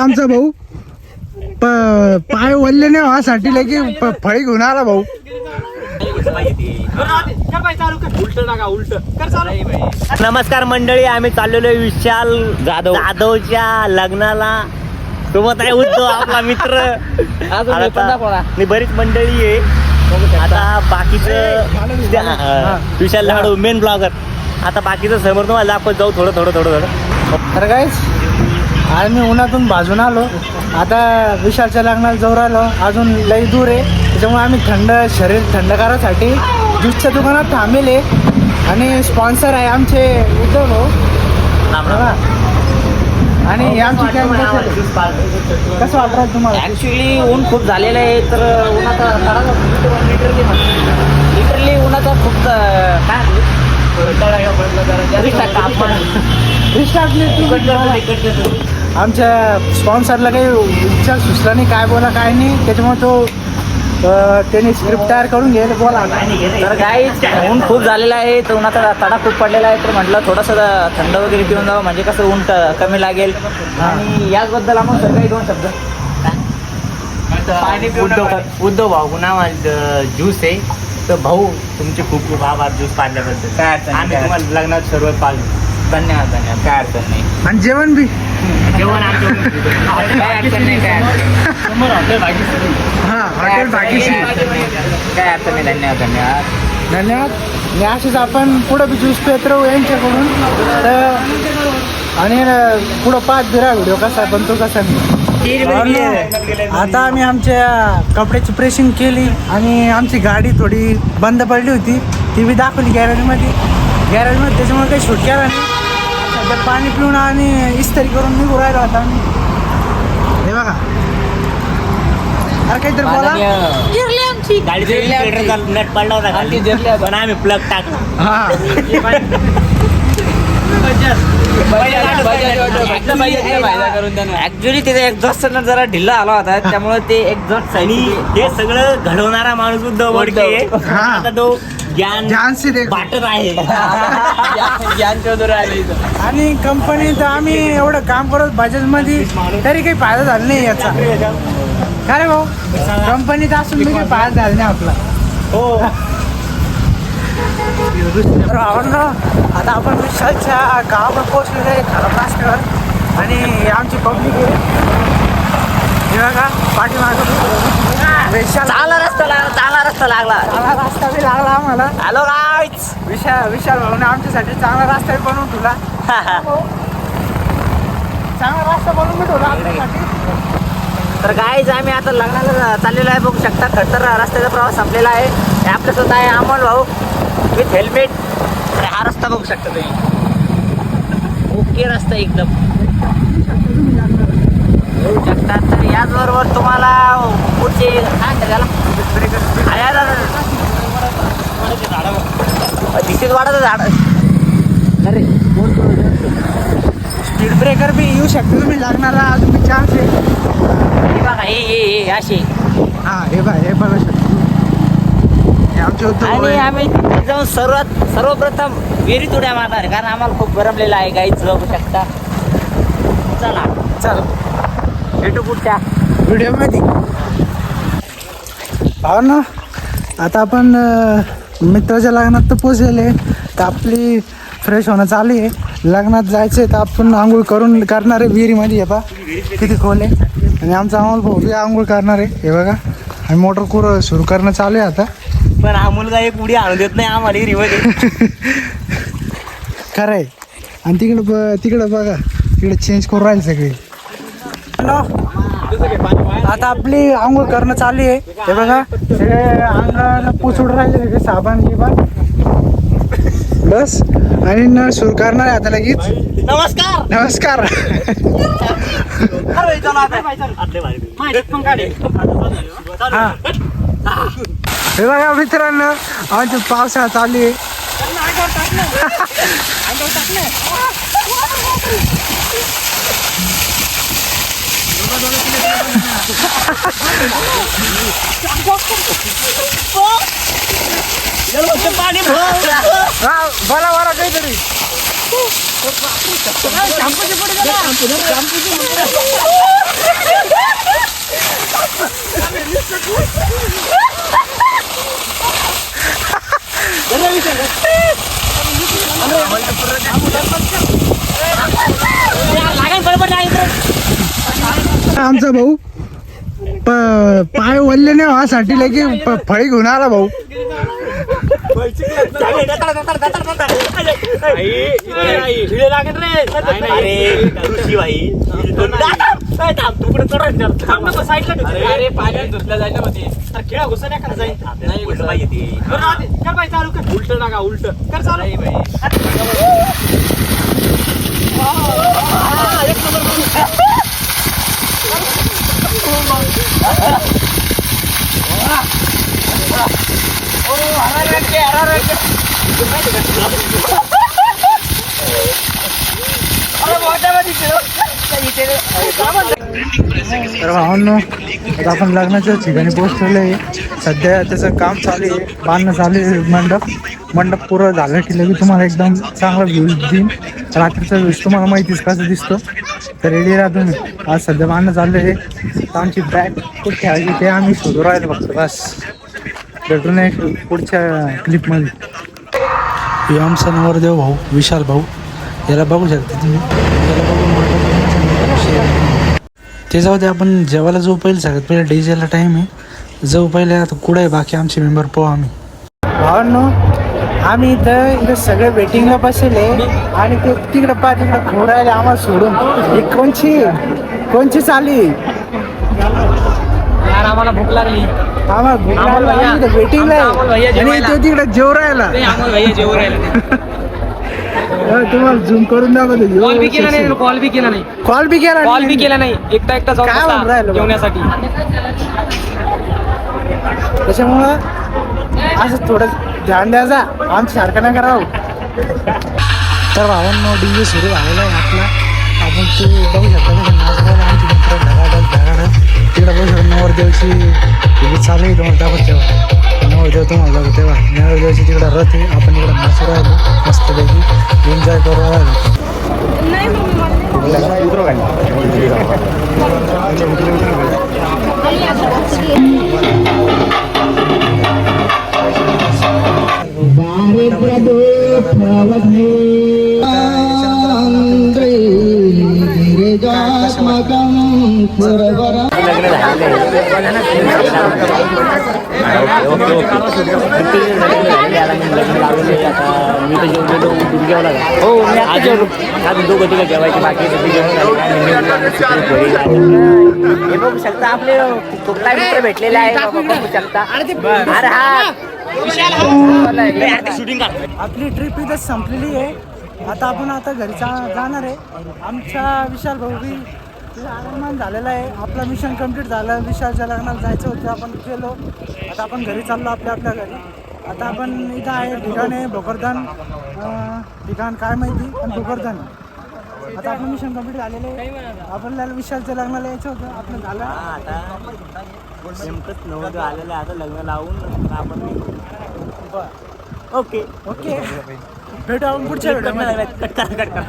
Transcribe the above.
आमचा भाऊ पाय वळले नाही व्हासाठी लगे फळी घेऊन आला भाऊ. नमस्कार मंडळी, आम्ही चाललेलो विशाल जाधवच्या लग्नाला. सोबत आहे उद्धव आपला मित्र. बरीच मंडळी आहे. आता बाकीचं विशाल लाडू मेन ब्लॉगर. आता बाकीचं समोर तुम्हाला दाखवत जाऊ थोडं. तर गाईस आज मी उन्हातून भाजून आलो. आता विशालच्या लग्नाला जाऊ राहिलो. अजून लई दूर आहे, त्याच्यामुळे आम्ही शरीर थंड करायसाठी ज्यूसच्या दुकानात थांबेले. आणि स्पॉन्सर आहे आमचे उद्धव भाऊ. आणि आमची कसं वाटतं तुम्हाला? ॲक्च्युली ऊन खूप झालेलं आहे. तर उन्हाचा लिटरली उन्हाचा खूप आमच्या स्पॉन्सरला काही विचार सुचला नाही, काय बोला काय नाही. त्याच्यामुळे तो त्यांनी स्क्रिप्ट तयार करून घ्यायला बोला. तर काही ऊन खूप झालेला आहे, तर उन्हाचा तडा खूप पडलेला आहे. तर म्हटलं थोडंसं थंड वगैरे पिऊन जावं, म्हणजे कसं ऊन कमी लागेल. आणि याचबद्दल आम्हाला सर काही 2 शब्द. उद्धव भाऊ नाव ज्यूस आहे. तर भाऊ तुमचे खूप खूप आभार ज्यूस पाडल्याबद्दल. काय अडचण आम्ही तुम्हाला लग्नात सर्व पाळलो. धन्यवाद. काय अडचण नाही. आणि जेवण बी जेवण काय अडचण नाही. काय हॉटेल भाग्यश्री. काय अडचण नाही. धन्यवाद. आणि असेच आपण पुढं बी ज्यूस पेत राहू यांच्याकडून. तर आणि पुढं पाच बिरा व्हिडिओ कसा बनतो कसा नाही. आता आम्ही आमच्या कपड्याची प्रेसिंग केली आणि आमची गाडी थोडी बंद पडली होती, ती बी दाखवली गॅरेजमध्ये. त्याच्यामुळे काही शूट केला नाही. सध्या पाणी पिऊन आणि इस्त्री करून निघू राहिलो आता आम्ही. हे बघा, अरे काहीतरी बोला. नेट पडला होता पण आम्ही प्लग टाकला. ऍक्च्युली तिथे एक्झॉस्ट जरा ढिल्ला आला होता, त्यामुळे ते एक्झॉस्ट हे सगळं घडवणारा माणूस उद्धव वडके. आता तो ज्ञान वाटत आहे. ज्ञान चौधरी. आणि कंपनीत आम्ही एवढं काम करत बजाज मध्ये, तरी काही फायदा झाला नाही याचा. काय रे भाऊ, कंपनीत असून मी काही फायदा झाला नाही आपला. हो. तर आता आपण विशालच्या गावावर पोहोचलेलो आहे खराब रस्त्यावर. आणि आमची पब्लिक आहे हे बघा पाठीमागं. चांगला रस्ता लागला. रस्ता बी लागला आम्हाला. Hello guys. विशाल भाऊने आमच्यासाठी चांगला रस्ता बनवून ठेवला. चांगला रस्ता बनवून मी ठेवला आमच्यासाठी. तर गाईज आम्ही आता लग्नाला चाललेलो आहे. बघू शकता खडतर रस्त्याचा प्रवास संपलेला आहे. हे आपल्या स्वतः आहे अमोल भाऊ विथ हेल्मेट. तर हा रस्ता बघू शकता तुम्ही. ओके रस्ता एकदम बघू शकता. तर याचबरोबर तुम्हाला पुढचे काय त्याला दिसेल वाढत झाड. अरे स्पीड ब्रेकर बी येऊ शकतो तुम्ही लागणारा अजून चान्स आहे. हे बघा हे असे. हां हे बघा शकतो. आणि आम्ही जाऊन सर्वप्रथम विहिरीत उड्या मारणार, कारण आम्हाला खूप गरमलेलं आहे. गाईच बघू शकता. चला भेटू पुढच्या व्हिडिओमध्ये. हो ना, आता आपण मित्राच्या लग्नात तर पोचलेले. तर आपली फ्रेश होणं चालू आहे. लग्नात जायचं आहे तर आपण आंघोळ करणार आहे विहिरीमध्ये. हे बघा किती खोल आहे. आणि आमचा अमोल भाऊ बी आंघोळ करणार आहे. हे बघा, आणि मोटर सुरू करणं चालू आहे आता. पण हा मुलगा एक उडी आणून देत नाही आम्हाला विहिरीमध्ये. खरं आहे. आणि तिकडं बघा, तिकडे चेंज करून राहील सगळे. आता आपली आंघोळ करणं चालू आहे. हे बघा सगळे अंगाला पुसूड राहिले सगळे साबण गिबण बस. आणि नळ सुरू करणार आहे आता लगेच. नमस्कार. हे बघा मित्रांनो, आमच्या पावसाळा चालू आहे. बोला काहीतरी. आमचा भाऊ पाय वल्ले नाही व्हासाठी लगे फळी घेऊन आला भाऊ. उलट टाका उलट कर चालू भाई. तर भावांनो आता आपण लग्नाच्या ठिकाणी पोहोचलेलं आहे. सध्या त्याचं काम चालू आहे, बांधणं चालू आहे. मंडप पुरं झालं की लगेच तुम्हाला एकदम चांगला व्ह्यूज देईन. रात्रीचा व्ह्यूज तुम्हाला माहितीच कसं दिसतो, तर रेडी राहा तुम्ही. आज सध्या बांधणं चाललं आहे. तर आमची बॅग कुठे ठेवायची ते आम्ही शोधू राहिलो फक्त बस. भेटू नये पुढच्या क्लिपमध्ये. हे आमचा नवरदेव भाऊ विशाल भाऊ, याला बघू शकता तुम्ही. याला बघून ते जाऊ दे, आपण जेवायला जाऊ. पहिले सगळ्यात पहिले डीजेला टाईम आहे, जाऊ पहिले. आता कुठं आहे बाकी आमचे मेंबर पाहू आम्ही. भावांनो आम्ही इथं सगळे वेटिंगला बसले आणि ते तिकडं तिकडं घोरायला आम्हाला सोडून. ही कोणची चाली यार आम्हाला भूक लागली. आम्हाला भूक लागली, वेटिंगला आणि तो तिकडे जेव राहिला. जेवू राहिला. तुम्हाला झूम करून दाखवतो. कॉल बी केला नाही. कॉल बी केला नाही. कॉल बी केला कॉल बी केला नाही. एकटा जाऊन काय म्हणून राहिलं? जेवण्यासाठी. त्याच्यामुळं असं थोडं ध्यान द्यायचा, आमच्या सारखं नाही करावं. तर भावांनो डीजे सुरू झालेला आहे आपला. आपण ते बघू शकता कसं नाचगायला आमची मित्र ढगाढग तिकडे बघू शकता. नवरदेवची टीव्ही चालू आहे, तुम्हाला दाखवत तेव्हा. नवरदेव तुम्हाला दाखवत तेव्हा. नवरदेवची तिकडं रथ आहे, आपण इकडं नाचू राहिलो मस्तपैकी, एन्जॉय करू राहिलो. हे बघू शकता आपले कुठला मित्र भेटलेला आहे. बघू शकता. अरे हा आपली ट्रिप इथं संपलेली आहे. आता आपण घरी जाणार आहे. आमचा विशाल भाऊ बी आगमन झालेला आहे. आपलं मिशन कम्प्लीट झालं. विशालच्या लग्नाला जायचं होतं, आपण गेलो. आता आपण घरी चाललो आपल्या घरी. आता आपण इथं आहे ठिकाण आहे भोकरदन. ठिकाण काय माहिती, पण भोकरदन. आता आपलं मिशन कम्प्लीट झालेलं आहे. आपल्याला विशालच्या लग्नाला यायचं होतं, आपलं झालं. आता नेमकंच नवरदेव आलेलं आहे. आता लग्न लावून आपण ओके भेटू आपण पुढच्या व्हिडिओमध्ये. कट करा.